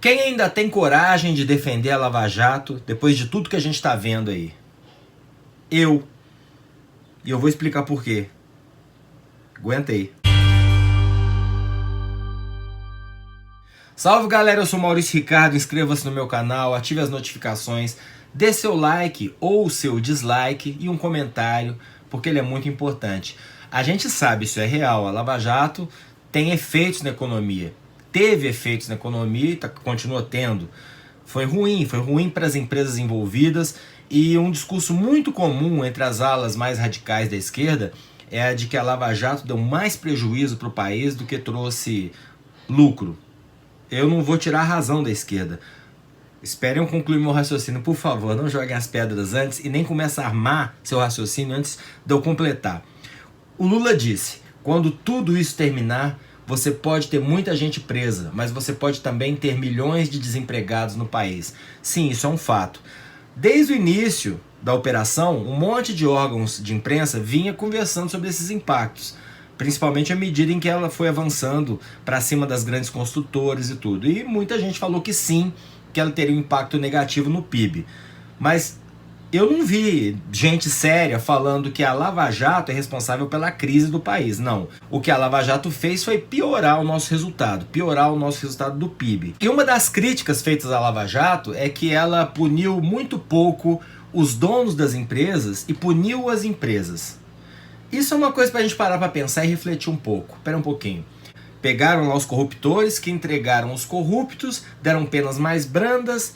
Quem ainda tem coragem de defender a Lava Jato depois de tudo que a gente está vendo aí? Eu. E eu vou explicar por quê. Aguenta aí. Salve galera, eu sou Maurício Ricardo, inscreva-se no meu canal, ative as notificações, dê seu like ou seu dislike e um comentário, porque ele é muito importante. A gente sabe, isso é real, a Lava Jato tem efeitos na economia, teve efeitos na economia e continua tendo. Foi ruim para as empresas envolvidas, e um discurso muito comum entre as alas mais radicais da esquerda é a de que a Lava Jato deu mais prejuízo para o país do que trouxe lucro. Eu não vou tirar a razão da esquerda. Esperem eu concluir meu raciocínio, por favor. Não joguem as pedras antes e nem comece a armar seu raciocínio antes de eu completar. O Lula disse, quando tudo isso terminar, você pode ter muita gente presa, mas você pode também ter milhões de desempregados no país. Sim, isso é um fato. Desde o início da operação, um monte de órgãos de imprensa vinha conversando sobre esses impactos, principalmente à medida em que ela foi avançando para cima das grandes construtoras e tudo. E muita gente falou que sim, que ela teria um impacto negativo no PIB. Mas eu não vi gente séria falando que a Lava Jato é responsável pela crise do país. Não. O que a Lava Jato fez foi piorar o nosso resultado do PIB. E uma das críticas feitas à Lava Jato é que ela puniu muito pouco os donos das empresas e puniu as empresas. Isso é uma coisa pra gente parar pra pensar e refletir um pouco. Espera um pouquinho. Pegaram lá os corruptores, que entregaram os corruptos, deram penas mais brandas,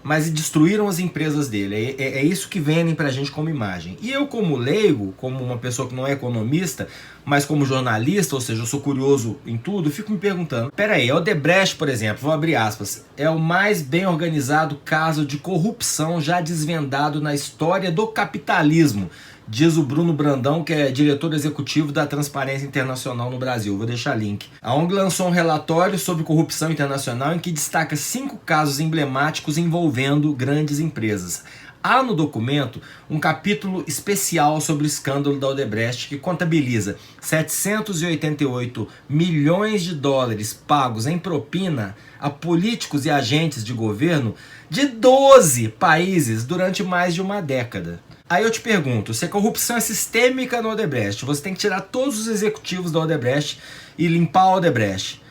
mas destruíram as empresas dele. É isso que vendem pra gente como imagem. E eu, como leigo, como uma pessoa que não é economista, mas como jornalista, ou seja, eu sou curioso em tudo, fico me perguntando, peraí, a Odebrecht, por exemplo, vou abrir aspas, é o mais bem organizado caso de corrupção já desvendado na história do capitalismo, diz o Bruno Brandão, que é diretor executivo da Transparência Internacional no Brasil. Vou deixar link. A ONG lançou um relatório sobre corrupção internacional em que destaca 5 casos emblemáticos envolvendo grandes empresas. Há no documento um capítulo especial sobre o escândalo da Odebrecht que contabiliza 788 milhões de dólares pagos em propina a políticos e agentes de governo de 12 países durante mais de uma década. Aí eu te pergunto, se a corrupção é sistêmica na Odebrecht, você tem que tirar todos os executivos da Odebrecht e limpar a Odebrecht.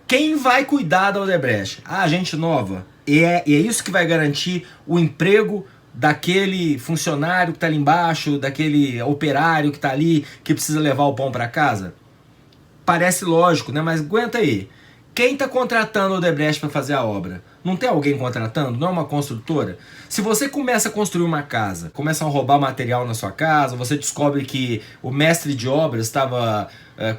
Quem vai cuidar da Odebrecht? A gente nova. E é isso que vai garantir o emprego daquele funcionário que está ali embaixo, daquele operário que está ali, que precisa levar o pão para casa? Parece lógico, né? Mas aguenta aí. Quem está contratando a Odebrecht para fazer a obra? Não tem alguém contratando? Não é uma construtora? Se você começa a construir uma casa, começam a roubar material na sua casa, você descobre que o mestre de obras estava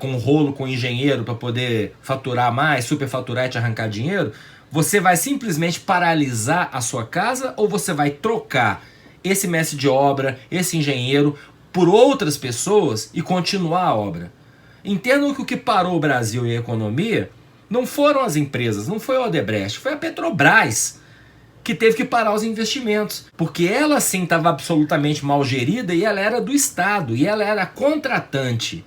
com um rolo com o engenheiro para poder faturar mais, superfaturar e te arrancar dinheiro, você vai simplesmente paralisar a sua casa ou você vai trocar esse mestre de obra, esse engenheiro, por outras pessoas e continuar a obra? Entendam que o que parou o Brasil e a economia não foram as empresas, não foi a Odebrecht, foi a Petrobras que teve que parar os investimentos, porque ela sim estava absolutamente mal gerida e ela era do Estado, e ela era contratante.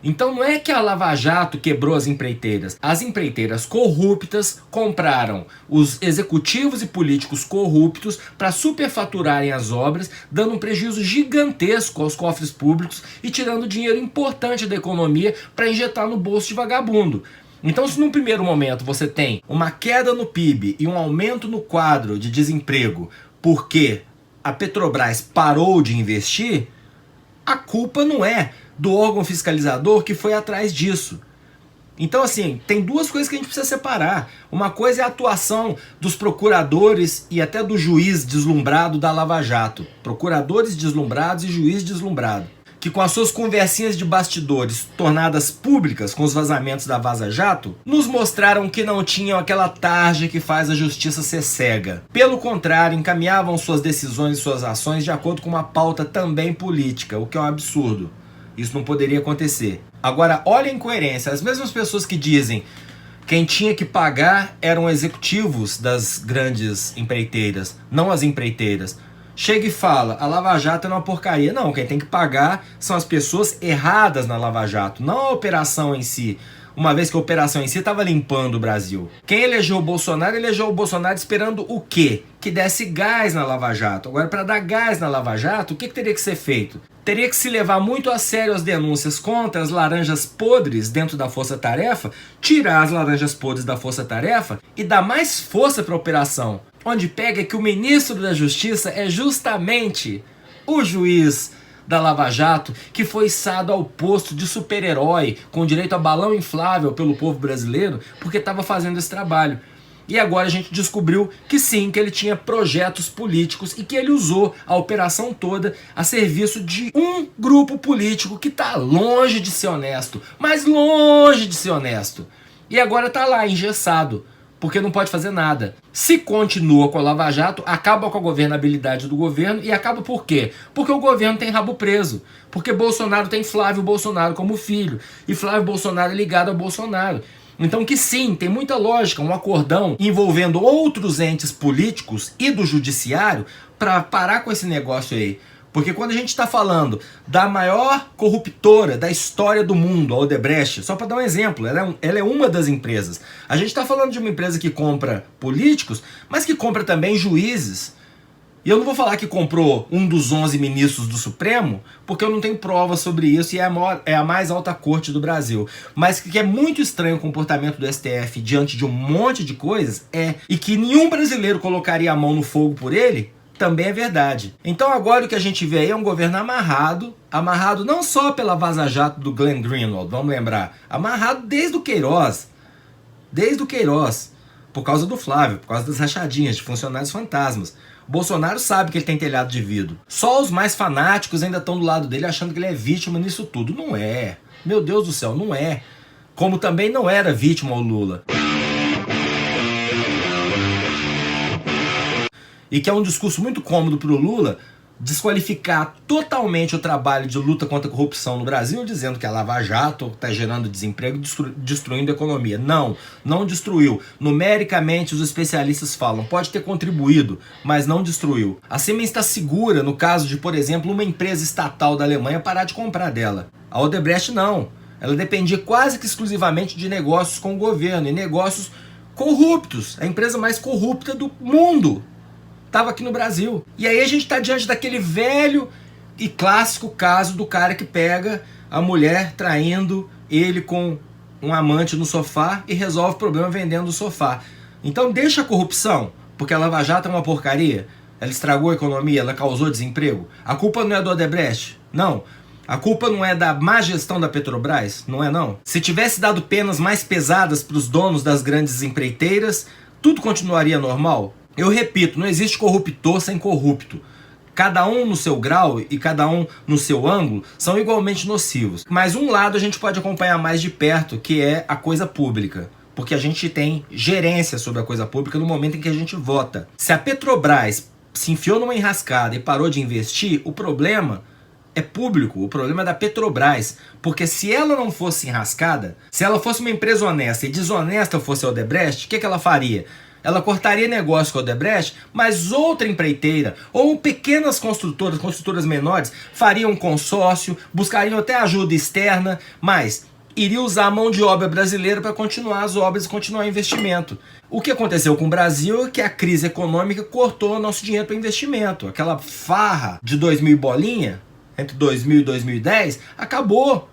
Então não é que a Lava Jato quebrou as empreiteiras corruptas compraram os executivos e políticos corruptos para superfaturarem as obras, dando um prejuízo gigantesco aos cofres públicos e tirando dinheiro importante da economia para injetar no bolso de vagabundo. Então, se num primeiro momento você tem uma queda no PIB e um aumento no quadro de desemprego porque a Petrobras parou de investir, a culpa não é do órgão fiscalizador que foi atrás disso. Então, assim, tem duas coisas que a gente precisa separar. Uma coisa é a atuação dos procuradores e até do juiz deslumbrado da Lava Jato. Procuradores deslumbrados e juiz deslumbrado, que com as suas conversinhas de bastidores tornadas públicas com os vazamentos da Vaza Jato, nos mostraram que não tinham aquela tarja que faz a justiça ser cega. Pelo contrário, encaminhavam suas decisões e suas ações de acordo com uma pauta também política, o que é um absurdo. Isso não poderia acontecer. Agora, olha a incoerência. As mesmas pessoas que dizem quem tinha que pagar eram executivos das grandes empreiteiras, não as empreiteiras. Chega e fala, a Lava Jato é uma porcaria. Não, quem tem que pagar são as pessoas erradas na Lava Jato, não a operação em si. uma vez que a operação em si estava limpando o Brasil. Quem elegeu o Bolsonaro esperando o quê? Que desse gás na Lava Jato. Agora, para dar gás na Lava Jato, o que teria que ser feito? Teria que se levar muito a sério as denúncias contra as laranjas podres dentro da Força Tarefa, tirar as laranjas podres da Força Tarefa e dar mais força para a operação. Onde pega que o ministro da Justiça é justamente o juiz da Lava Jato, que foi içado ao posto de super-herói, com direito a balão inflável pelo povo brasileiro, porque estava fazendo esse trabalho. E agora a gente descobriu que sim, que ele tinha projetos políticos e que ele usou a operação toda a serviço de um grupo político que está longe de ser honesto, mas longe de ser honesto. E agora está lá, engessado, porque não pode fazer nada. Se continua com a Lava Jato, acaba com a governabilidade do governo e acaba por quê? Porque o governo tem rabo preso. Porque Bolsonaro tem Flávio Bolsonaro como filho. E Flávio Bolsonaro é ligado a Bolsonaro. Então que sim, tem muita lógica, um acordão envolvendo outros entes políticos e do judiciário para parar com esse negócio aí. Porque quando a gente está falando da maior corruptora da história do mundo, a Odebrecht, só para dar um exemplo, ela é uma das empresas. A gente está falando de uma empresa que compra políticos, mas que compra também juízes. E eu não vou falar que comprou um dos 11 ministros do Supremo, porque eu não tenho provas sobre isso e é a mais alta corte do Brasil. Mas que é muito estranho o comportamento do STF diante de um monte de coisas, e que nenhum brasileiro colocaria a mão no fogo por ele, também é verdade. Então agora o que a gente vê aí é um governo amarrado não só pela vaza-jato do Glenn Greenwald, vamos lembrar, amarrado desde o Queiroz, por causa do Flávio, por causa das rachadinhas de funcionários fantasmas. O Bolsonaro sabe que ele tem telhado de vidro. Só os mais fanáticos ainda estão do lado dele achando que ele é vítima nisso tudo. Não é. Meu Deus do céu, não é. Como também não era vítima o Lula. E que é um discurso muito cômodo para o Lula desqualificar totalmente o trabalho de luta contra a corrupção no Brasil, dizendo que a Lava Jato está gerando desemprego e destruindo a economia. Não destruiu. Numericamente, os especialistas falam, pode ter contribuído, mas não destruiu. A Siemens está segura no caso de, por exemplo, uma empresa estatal da Alemanha parar de comprar dela. A Odebrecht não. Ela dependia quase que exclusivamente de negócios com o governo, e negócios corruptos. A empresa mais corrupta do mundo estava aqui no Brasil. E aí a gente está diante daquele velho e clássico caso do cara que pega a mulher traindo ele com um amante no sofá e resolve o problema vendendo o sofá. Então deixa a corrupção, porque a Lava Jato é uma porcaria, ela estragou a economia, ela causou desemprego. A culpa não é do Odebrecht? Não. A culpa não é da má gestão da Petrobras? Não é não. Se tivesse dado penas mais pesadas para os donos das grandes empreiteiras, tudo continuaria normal? Eu repito, não existe corruptor sem corrupto. Cada um no seu grau e cada um no seu ângulo são igualmente nocivos. Mas um lado a gente pode acompanhar mais de perto, que é a coisa pública. Porque a gente tem gerência sobre a coisa pública no momento em que a gente vota. Se a Petrobras se enfiou numa enrascada e parou de investir, o problema é público, o problema é da Petrobras. Porque se ela não fosse enrascada, se ela fosse uma empresa honesta e desonesta fosse a Odebrecht, o que ela faria? Ela cortaria negócio com a Odebrecht, mas outra empreiteira ou pequenas construtoras menores, fariam um consórcio, buscariam até ajuda externa, mas iria usar a mão de obra brasileira para continuar as obras e continuar o investimento. O que aconteceu com o Brasil é que a crise econômica cortou nosso dinheiro para investimento. Aquela farra de 2000 bolinha, entre 2000 e 2010, acabou.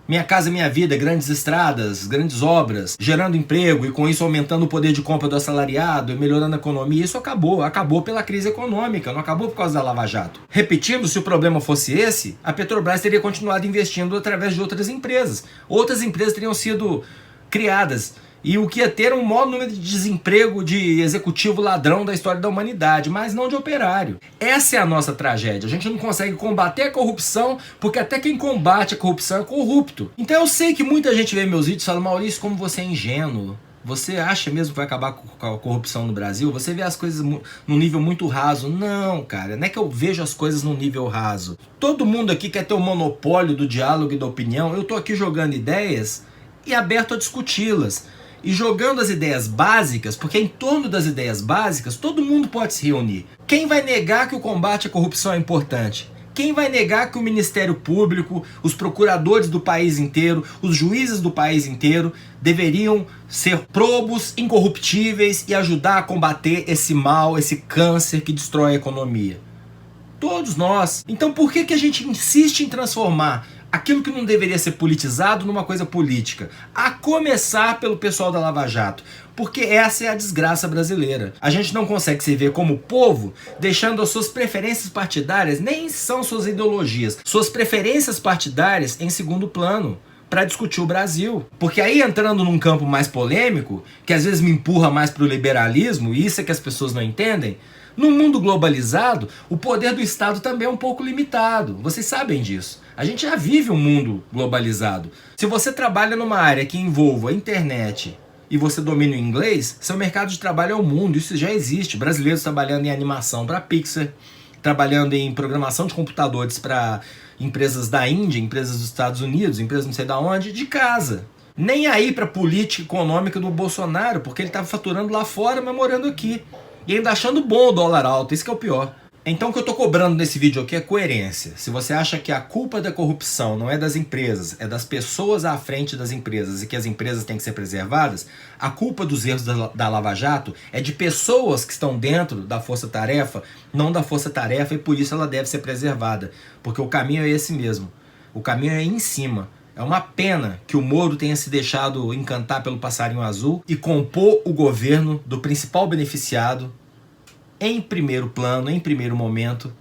Minha Casa Minha Vida, grandes estradas, grandes obras, gerando emprego e com isso aumentando o poder de compra do assalariado e melhorando a economia, isso acabou pela crise econômica, não acabou por causa da Lava Jato. Repetindo, se o problema fosse esse, a Petrobras teria continuado investindo através de outras empresas. Outras empresas teriam sido criadas. E o que ia ter um maior número de desemprego de executivo ladrão da história da humanidade, mas não de operário. Essa é a nossa tragédia. A gente não consegue combater a corrupção, porque até quem combate a corrupção é corrupto. Então eu sei que muita gente vê meus vídeos e fala, Maurício, como você é ingênuo. Você acha mesmo que vai acabar com a corrupção no Brasil? Você vê as coisas num nível muito raso. Não, cara, não é que eu vejo as coisas num nível raso. Todo mundo aqui quer ter o monopólio do diálogo e da opinião. Eu tô aqui jogando ideias e aberto a discuti-las. E jogando as ideias básicas, porque em torno das ideias básicas todo mundo pode se reunir. Quem vai negar que o combate à corrupção é importante? Quem vai negar que o Ministério Público, os procuradores do país inteiro, os juízes do país inteiro deveriam ser probos, incorruptíveis e ajudar a combater esse mal, esse câncer que destrói a economia? Todos nós. Então por que a gente insiste em transformar aquilo que não deveria ser politizado numa coisa política? A começar pelo pessoal da Lava Jato. Porque essa é a desgraça brasileira. A gente não consegue se ver como povo, deixando as suas preferências partidárias, nem são suas ideologias, suas preferências partidárias em segundo plano, para discutir o Brasil. Porque aí, entrando num campo mais polêmico, que às vezes me empurra mais para o liberalismo, e isso é que as pessoas não entendem, no mundo globalizado, o poder do Estado também é um pouco limitado. Vocês sabem disso. A gente já vive um mundo globalizado. Se você trabalha numa área que envolva a internet e você domina o inglês, seu mercado de trabalho é o mundo. Isso já existe. Brasileiros trabalhando em animação para Pixar, trabalhando em programação de computadores para empresas da Índia, empresas dos Estados Unidos, empresas não sei da onde, de casa. Nem aí para a política econômica do Bolsonaro, porque ele estava faturando lá fora, mas morando aqui. E ainda achando bom o dólar alto, isso que é o pior. Então o que eu tô cobrando nesse vídeo aqui é coerência. Se você acha que a culpa da corrupção não é das empresas, é das pessoas à frente das empresas e que as empresas têm que ser preservadas, a culpa dos erros da Lava Jato é de pessoas que estão dentro da força-tarefa, não da força-tarefa, e por isso ela deve ser preservada. Porque o caminho é esse mesmo. O caminho é em cima. É uma pena que o Moro tenha se deixado encantar pelo passarinho azul e compor o governo do principal beneficiado em primeiro plano, em primeiro momento,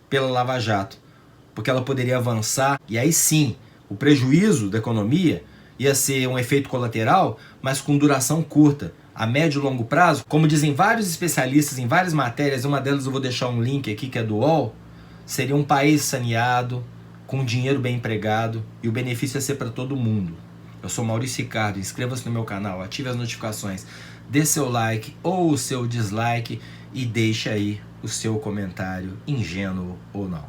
pela Lava Jato. Porque ela poderia avançar e aí sim, o prejuízo da economia ia ser um efeito colateral, mas com duração curta. A médio e longo prazo, como dizem vários especialistas em várias matérias, uma delas eu vou deixar um link aqui que é do UOL, seria um país saneado, com dinheiro bem empregado, e o benefício é ser para todo mundo. Eu sou Maurício Ricardo, inscreva-se no meu canal, ative as notificações, dê seu like ou o seu dislike e deixe aí o seu comentário, ingênuo ou não.